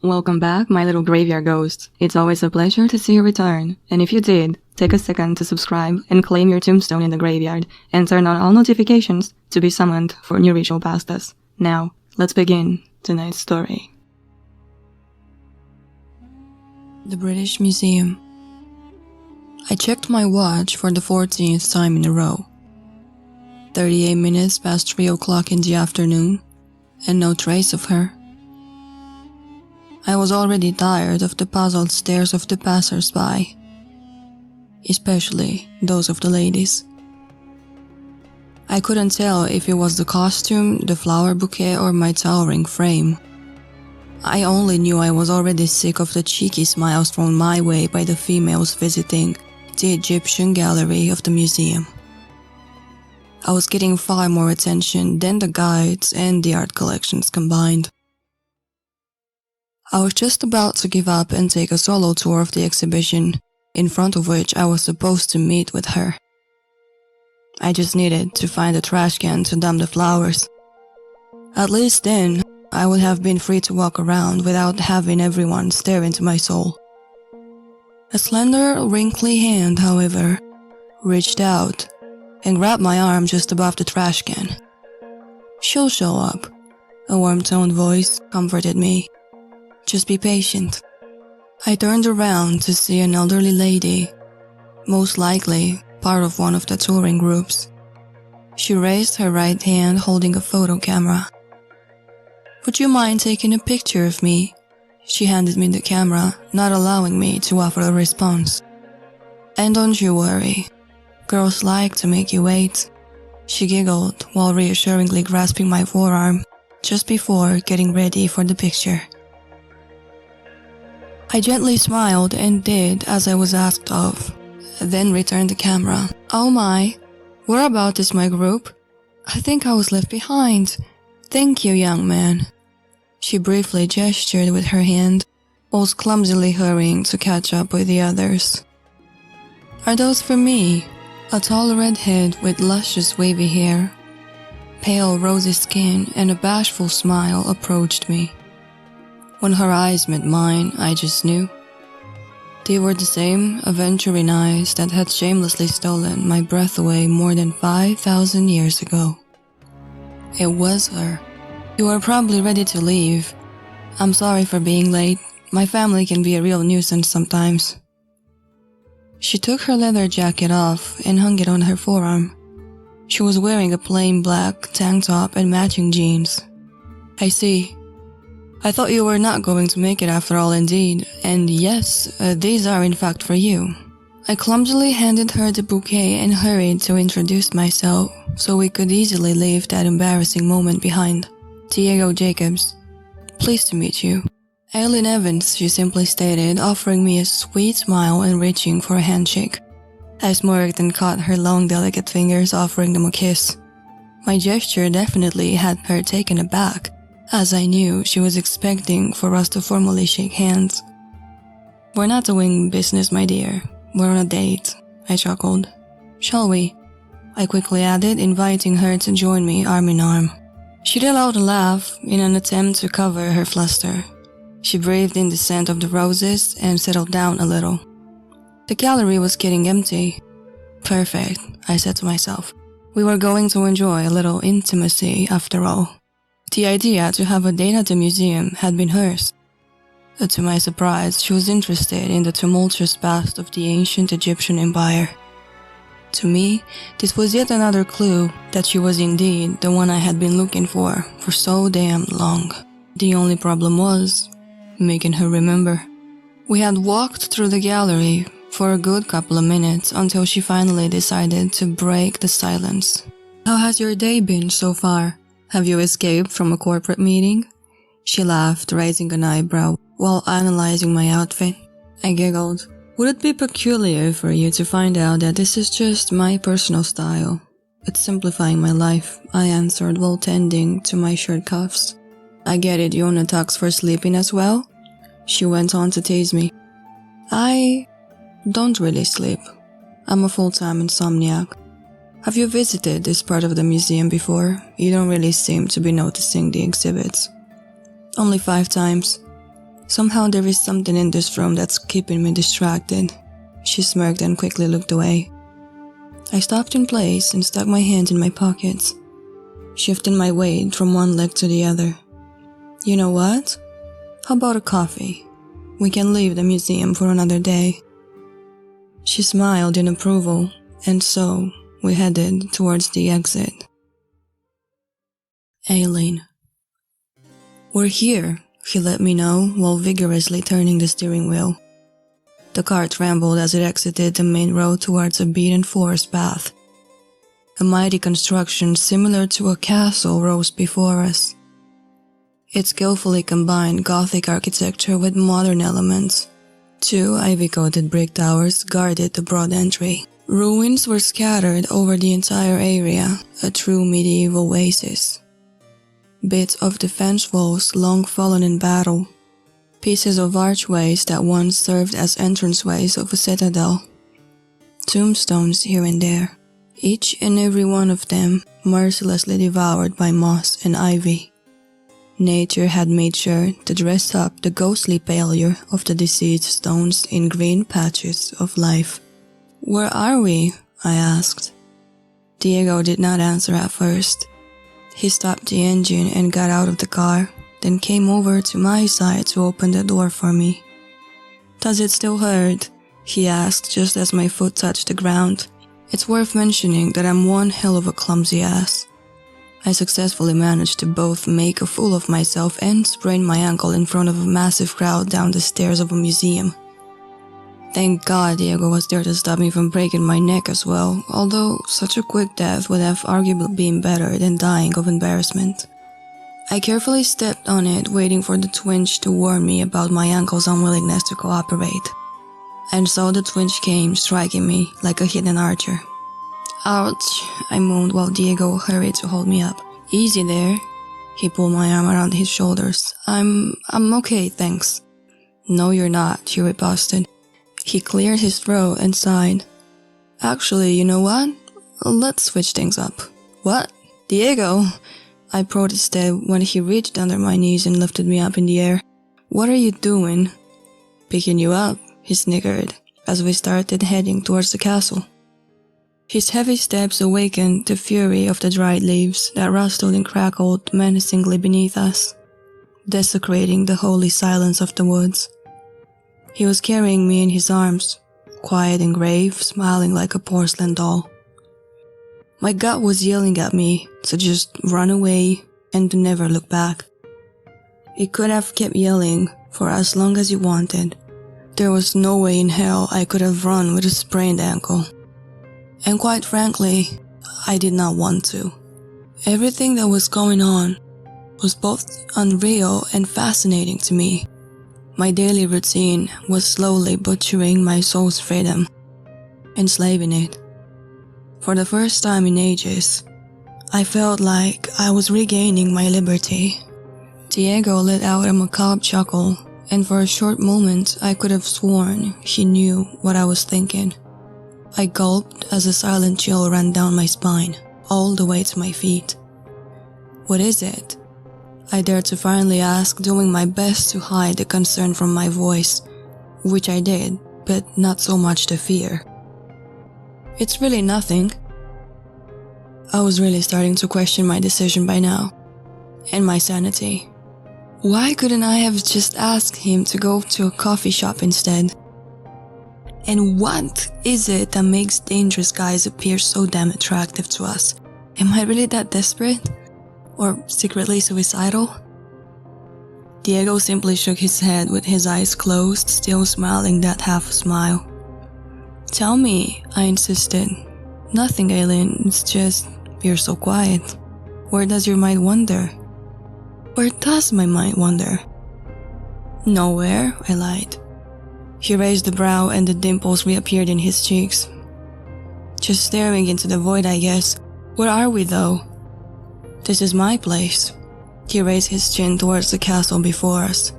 Welcome back, my little graveyard ghosts. It's always a pleasure to see you return, and if you did, take a second to subscribe and claim your tombstone in the graveyard, and turn on all notifications to be summoned for new ritual pastas. Now, let's begin tonight's story. The British Museum. I checked my watch for the 14th time in a row. 38 minutes past 3 o'clock in the afternoon, and no trace of her. I was already tired of the puzzled stares of the passers-by, especially those of the ladies. I couldn't tell if it was the costume, the flower bouquet, or my towering frame. I only knew I was already sick of the cheeky smiles thrown my way by the females visiting the Egyptian gallery of the museum. I was getting far more attention than the guides and the art collections combined. I was just about to give up and take a solo tour of the exhibition, in front of which I was supposed to meet with her. I just needed to find a trash can to dump the flowers. At least then, I would have been free to walk around without having everyone stare into my soul. A slender, wrinkly hand, however, reached out and grabbed my arm just above the trash can. "She'll show up," a warm-toned voice comforted me. "Just be patient." I turned around to see an elderly lady, most likely part of one of the touring groups. She raised her right hand holding a photo camera. "Would you mind taking a picture of me?" She handed me the camera, not allowing me to offer a response. "And don't you worry. Girls like to make you wait." She giggled while reassuringly grasping my forearm just before getting ready for the picture. I gently smiled and did as I was asked of, then returned the camera. "Oh my, whereabout is my group? I think I was left behind. Thank you, young man." She briefly gestured with her hand, whilst clumsily hurrying to catch up with the others. "Are those for me?" A tall redhead with luscious wavy hair, pale rosy skin, and a bashful smile approached me. When her eyes met mine, I just knew. They were the same aventurine eyes that had shamelessly stolen my breath away more than 5,000 years ago. It was her. "You are probably ready to leave. I'm sorry for being late. My family can be a real nuisance sometimes." She took her leather jacket off and hung it on her forearm. She was wearing a plain black tank top and matching jeans. "I see. I thought you were not going to make it after all indeed, and yes, these are in fact for you." I clumsily handed her the bouquet and hurried to introduce myself so we could easily leave that embarrassing moment behind. "Diego Jacobs. Pleased to meet you." "Eileen Evans," she simply stated, offering me a sweet smile and reaching for a handshake. I smirked and caught her long, delicate fingers, offering them a kiss. My gesture definitely had her taken aback, as I knew she was expecting for us to formally shake hands. "We're not doing business, my dear. We're on a date," I chuckled. "Shall we?" I quickly added, inviting her to join me arm in arm. She let out a laugh in an attempt to cover her fluster. She breathed in the scent of the roses and settled down a little. The gallery was getting empty. Perfect, I said to myself. We were going to enjoy a little intimacy after all. The idea to have a date at the museum had been hers. To my surprise, she was interested in the tumultuous past of the ancient Egyptian empire. To me, this was yet another clue that she was indeed the one I had been looking for so damn long. The only problem was making her remember. We had walked through the gallery for a good couple of minutes until she finally decided to break the silence. "How has your day been so far? Have you escaped from a corporate meeting?" She laughed, raising an eyebrow while analyzing my outfit. I giggled. "Would it be peculiar for you to find out that this is just my personal style? It's simplifying my life," I answered while tending to my shirt cuffs. "I get it, you own a tux for sleeping as well?" She went on to tease me. "I don't really sleep. I'm a full-time insomniac. Have you visited this part of the museum before? You don't really seem to be noticing the exhibits." "Only 5 times. Somehow there is something in this room that's keeping me distracted. She smirked and quickly looked away. I stopped in place and stuck my hands in my pockets, shifting my weight from one leg to the other. You know what? How about a coffee? We can leave the museum for another day. She smiled in approval, and so we headed towards the exit. Aileen. We're here, he let me know while vigorously turning the steering wheel. The car trembled as it exited the main road towards a beaten forest path. A mighty construction similar to a castle rose before us. It skillfully combined Gothic architecture with modern elements. 2 ivy-coated brick towers guarded the broad entry. Ruins were scattered over the entire area, a true medieval oasis. Bits of defense walls long fallen in battle. Pieces of archways that once served as entranceways of a citadel. Tombstones here and there, each and every one of them mercilessly devoured by moss and ivy. Nature had made sure to dress up the ghostly pallor of the deceased stones in green patches of life. Where are we? I asked. Diego did not answer at first. He stopped the engine and got out of the car, then came over to my side to open the door for me. Does it still hurt? He asked just as my foot touched the ground. It's worth mentioning that I'm one hell of a clumsy ass. I successfully managed to both make a fool of myself and sprain my ankle in front of a massive crowd down the stairs of a museum. Thank God Diego was there to stop me from breaking my neck as well, although such a quick death would have arguably been better than dying of embarrassment. I carefully stepped on it, waiting for the twinge to warn me about my ankle's unwillingness to cooperate. And so the twinge came, striking me like a hidden archer. Ouch, I moaned while Diego hurried to hold me up. Easy there. He pulled my arm around his shoulders. I'm okay, thanks. No, you're not, he riposted. He cleared his throat and sighed. Actually, you know what? Let's switch things up. What? Diego? I protested when he reached under my knees and lifted me up in the air. What are you doing? Picking you up, he snickered, as we started heading towards the castle. His heavy steps awakened the fury of the dried leaves that rustled and crackled menacingly beneath us, desecrating the holy silence of the woods. He was carrying me in his arms, quiet and grave, smiling like a porcelain doll. My gut was yelling at me to just run away and to never look back. It could have kept yelling for as long as it wanted. There was no way in hell I could have run with a sprained ankle. And quite frankly, I did not want to. Everything that was going on was both unreal and fascinating to me. My daily routine was slowly butchering my soul's freedom, enslaving it. For the first time in ages, I felt like I was regaining my liberty. Diego let out a macabre chuckle, and for a short moment I could have sworn he knew what I was thinking. I gulped as a silent chill ran down my spine, all the way to my feet. What is it? I dared to finally ask, doing my best to hide the concern from my voice, which I did, but not so much the fear. It's really nothing. I was really starting to question my decision by now, and my sanity. Why couldn't I have just asked him to go to a coffee shop instead? And what is it that makes dangerous guys appear so damn attractive to us? Am I really that desperate? Or secretly suicidal? Diego simply shook his head with his eyes closed, still smiling that half smile. Tell me, I insisted. Nothing, Aileen, it's just, you're so quiet. Where does your mind wander? Where does my mind wander? Nowhere, I lied. He raised the brow and the dimples reappeared in his cheeks. Just staring into the void, I guess. Where are we, though? This is my place. He raised his chin towards the castle before us.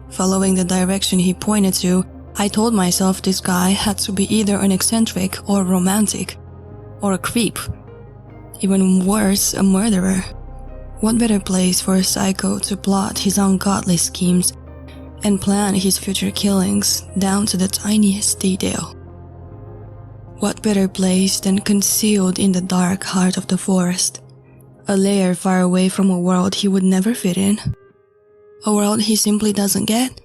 Following the direction he pointed to, I told myself this guy had to be either an eccentric or romantic, or a creep. Even worse, a murderer. What better place for a psycho to plot his ungodly schemes and plan his future killings down to the tiniest detail. What better place than concealed in the dark heart of the forest, a lair far away from a world he would never fit in, a world he simply doesn't get,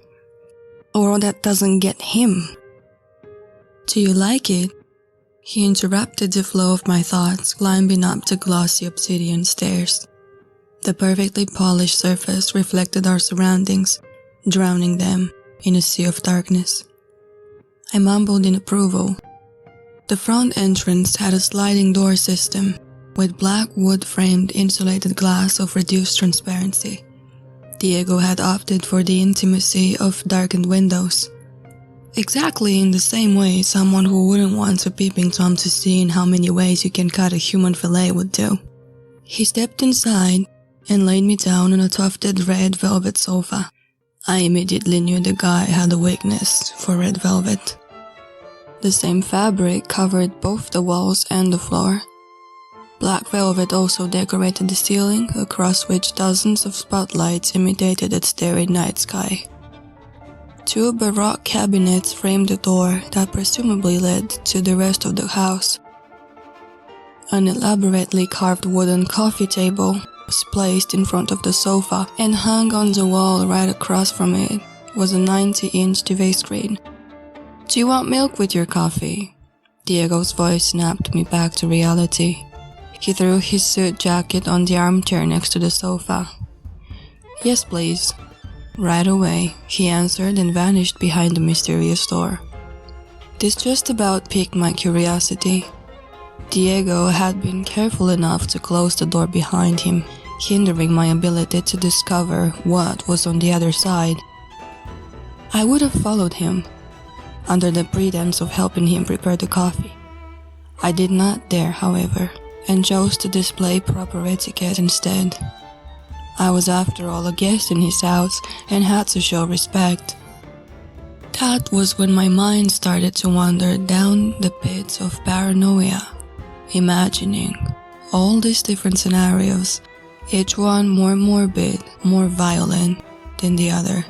a world that doesn't get him. "Do you like it?" He interrupted the flow of my thoughts, climbing up the glossy obsidian stairs. The perfectly polished surface reflected our surroundings, drowning them in a sea of darkness. I mumbled in approval. The front entrance had a sliding door system with black wood-framed insulated glass of reduced transparency. Diego had opted for the intimacy of darkened windows, exactly in the same way someone who wouldn't want a peeping Tom to see in how many ways you can cut a human fillet would do. He stepped inside and laid me down on a tufted red velvet sofa. I immediately knew the guy had a weakness for red velvet. The same fabric covered both the walls and the floor. Black velvet also decorated the ceiling, across which dozens of spotlights imitated its starry night sky. 2 Baroque cabinets framed the door that presumably led to the rest of the house. An elaborately carved wooden coffee table was placed in front of the sofa, and hung on the wall right across from it was a 90-inch TV screen. "Do you want milk with your coffee?" Diego's voice snapped me back to reality. He threw his suit jacket on the armchair next to the sofa. "Yes, please." Right away, he answered and vanished behind the mysterious door. This just about piqued my curiosity. Diego had been careful enough to close the door behind him, hindering my ability to discover what was on the other side. I would have followed him, under the pretense of helping him prepare the coffee. I did not dare, however, and chose to display proper etiquette instead. I was after all a guest in his house and had to show respect. That was when my mind started to wander down the pits of paranoia, imagining all these different scenarios, each one more morbid, more violent than the other.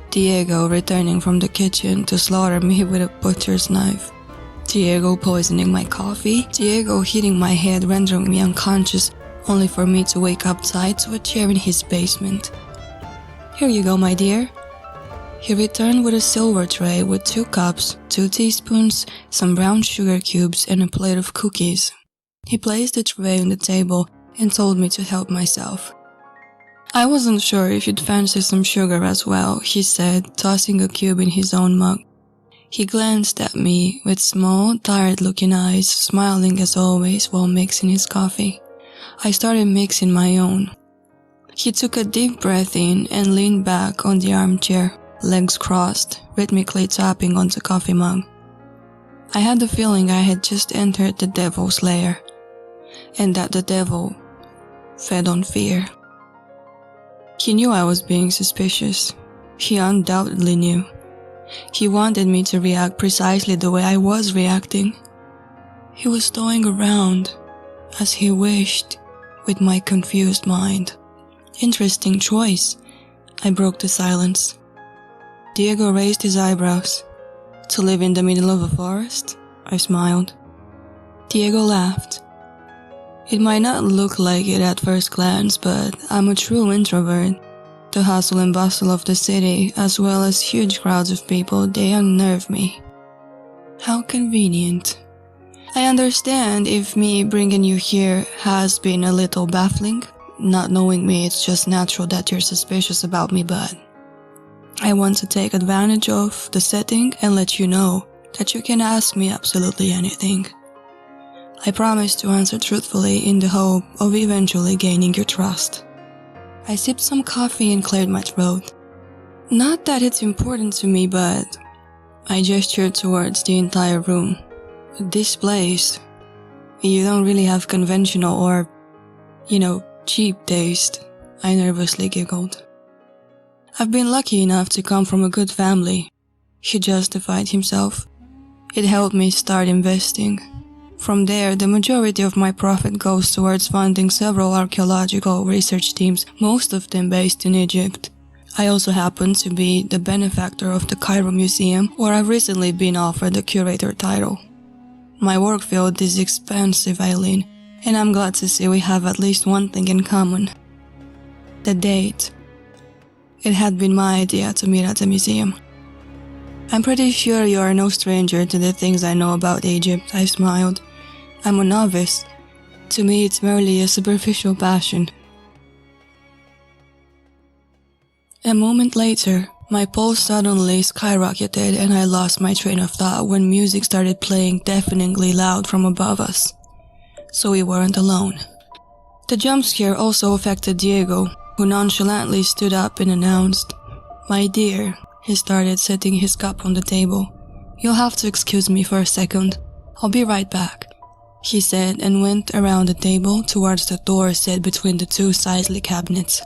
Diego returning from the kitchen to slaughter me with a butcher's knife. Diego poisoning my coffee. Diego hitting my head, rendering me unconscious, only for me to wake up tied to a chair in his basement. "Here you go, my dear." He returned with a silver tray with 2 cups, 2 teaspoons, some brown sugar cubes, and a plate of cookies. He placed the tray on the table and told me to help myself. "I wasn't sure if you'd fancy some sugar as well," he said, tossing a cube in his own mug. He glanced at me with small, tired-looking eyes, smiling as always while mixing his coffee. I started mixing my own. He took a deep breath in and leaned back on the armchair, legs crossed, rhythmically tapping on the coffee mug. I had the feeling I had just entered the devil's lair, and that the devil fed on fear. He knew I was being suspicious. He undoubtedly knew. He wanted me to react precisely the way I was reacting. He was toying around, as he wished, with my confused mind. Interesting choice. I broke the silence. Diego raised his eyebrows. "To live in the middle of a forest?" I smiled. Diego laughed. "It might not look like it at first glance, but I'm a true introvert. The hustle and bustle of the city, as well as huge crowds of people, they unnerve me." How convenient. I understand if me bringing you here has been a little baffling. Not knowing me, it's just natural that you're suspicious about me, but I want to take advantage of the setting and let you know that you can ask me absolutely anything. I promise to answer truthfully in the hope of eventually gaining your trust. I sipped some coffee and cleared my throat. Not that it's important to me, but I gestured towards the entire room. This place, you don't really have conventional or, cheap taste, I nervously giggled. I've been lucky enough to come from a good family, he justified himself. It helped me start investing. From there, the majority of my profit goes towards funding several archaeological research teams, most of them based in Egypt. I also happen to be the benefactor of the Cairo Museum, where I've recently been offered the curator title. My work field is expansive, Eileen, and I'm glad to see we have at least one thing in common. The date. It had been my idea to meet at the museum. I'm pretty sure you are no stranger to the things I know about Egypt, I smiled. I'm a novice. To me, it's merely a superficial passion. A moment later, my pulse suddenly skyrocketed and I lost my train of thought when music started playing deafeningly loud from above us. So we weren't alone. The jump scare also affected Diego, who nonchalantly stood up and announced, "My dear," he started, setting his cup on the table. "You'll have to excuse me for a second. I'll be right back," he said and went around the table towards the door set between the two sizely cabinets.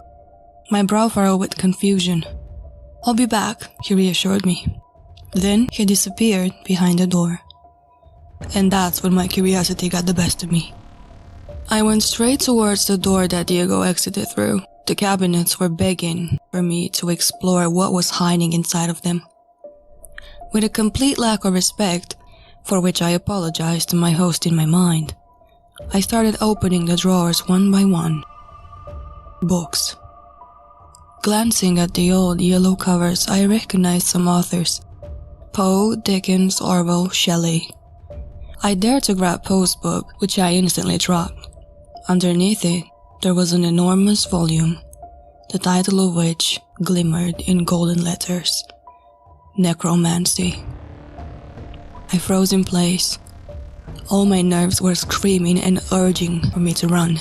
My brow furrowed with confusion. "I'll be back," he reassured me. Then he disappeared behind the door. And that's when my curiosity got the best of me. I went straight towards the door that Diego exited through. The cabinets were begging for me to explore what was hiding inside of them. With a complete lack of respect, for which I apologized to my host in my mind, I started opening the drawers one by one. Books. Glancing at the old yellow covers, I recognized some authors. Poe, Dickens, Orwell, Shelley. I dared to grab Poe's book, which I instantly dropped. Underneath it, there was an enormous volume, the title of which glimmered in golden letters. Necromancy. I froze in place. All my nerves were screaming and urging for me to run.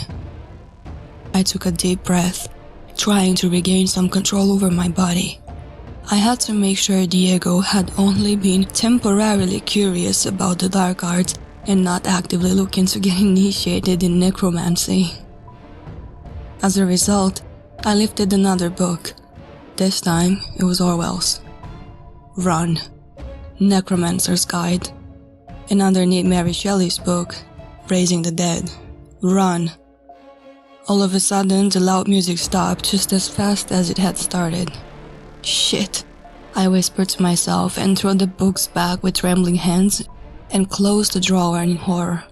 I took a deep breath, trying to regain some control over my body. I had to make sure Diego had only been temporarily curious about the dark arts and not actively looking to get initiated in necromancy. As a result, I lifted another book. This time, it was Orwell's. Run. Necromancer's Guide. And underneath Mary Shelley's book, Raising the Dead. Run. All of a sudden, the loud music stopped just as fast as it had started. Shit, I whispered to myself and threw the books back with trembling hands and closed the drawer in horror.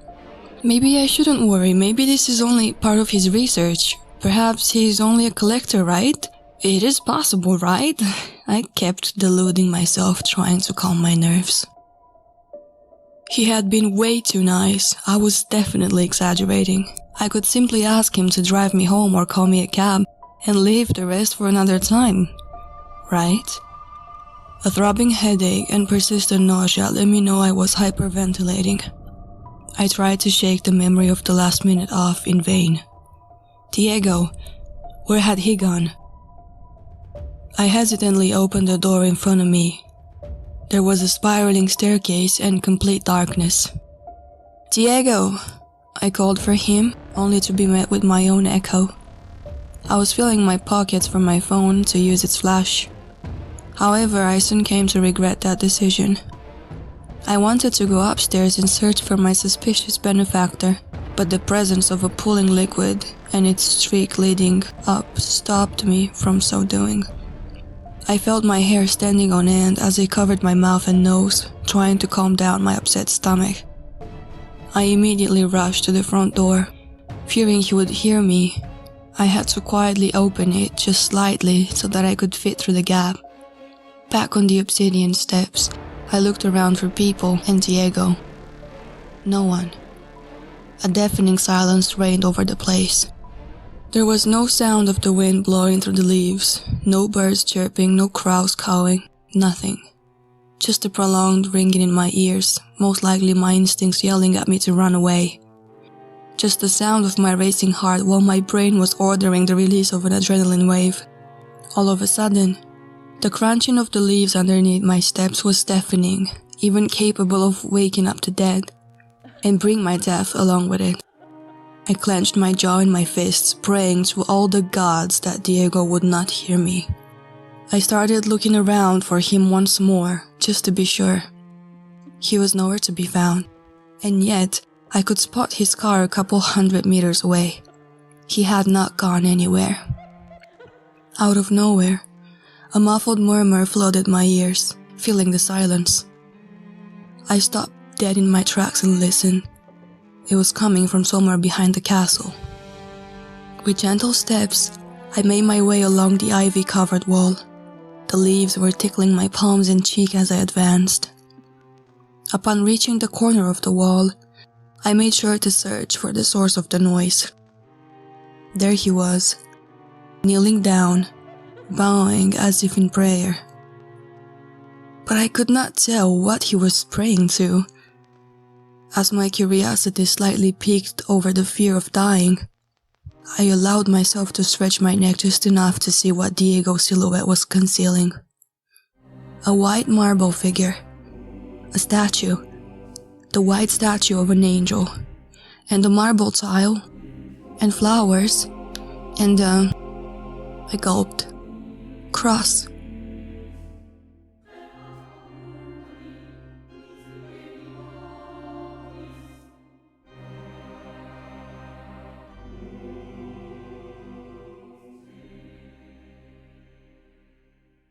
Maybe I shouldn't worry, maybe this is only part of his research. Perhaps he's only a collector, right? It is possible, right? I kept deluding myself, trying to calm my nerves. He had been way too nice. I was definitely exaggerating. I could simply ask him to drive me home or call me a cab and leave the rest for another time, right? A throbbing headache and persistent nausea let me know I was hyperventilating. I tried to shake the memory of the last minute off in vain. Diego, where had he gone? I hesitantly opened the door in front of me. There was a spiraling staircase and complete darkness. Diego! I called for him, only to be met with my own echo. I was filling my pockets for my phone to use its flash. However, I soon came to regret that decision. I wanted to go upstairs and search for my suspicious benefactor, but the presence of a pooling liquid and its streak leading up stopped me from so doing. I felt my hair standing on end as I covered my mouth and nose, trying to calm down my upset stomach. I immediately rushed to the front door. Fearing he would hear me, I had to quietly open it just slightly so that I could fit through the gap. Back on the obsidian steps, I looked around for people and Diego. No one. A deafening silence reigned over the place. There was no sound of the wind blowing through the leaves, no birds chirping, no crows cawing, nothing. Just a prolonged ringing in my ears, most likely my instincts yelling at me to run away. Just the sound of my racing heart while my brain was ordering the release of an adrenaline wave. All of a sudden, the crunching of the leaves underneath my steps was deafening, even capable of waking up the dead, and bring my death along with it. I clenched my jaw in my fists, praying to all the gods that Diego would not hear me. I started looking around for him once more, just to be sure. He was nowhere to be found, and yet I could spot his car a couple 100 meters away. He had not gone anywhere. Out of nowhere, A muffled murmur flooded my ears, filling the silence. I stopped dead in my tracks and listened. It was coming from somewhere behind the castle. With gentle steps, I made my way along the ivy-covered wall. The leaves were tickling my palms and cheek as I advanced. Upon reaching the corner of the wall, I made sure to search for the source of the noise. There he was, kneeling down, bowing as if in prayer. But I could not tell what he was praying to. As my curiosity slightly piqued over the fear of dying, I allowed myself to stretch my neck just enough to see what Diego's silhouette was concealing. A white marble figure. A statue. The white statue of an angel. And a marble tile. And flowers. And I gulped. Cross.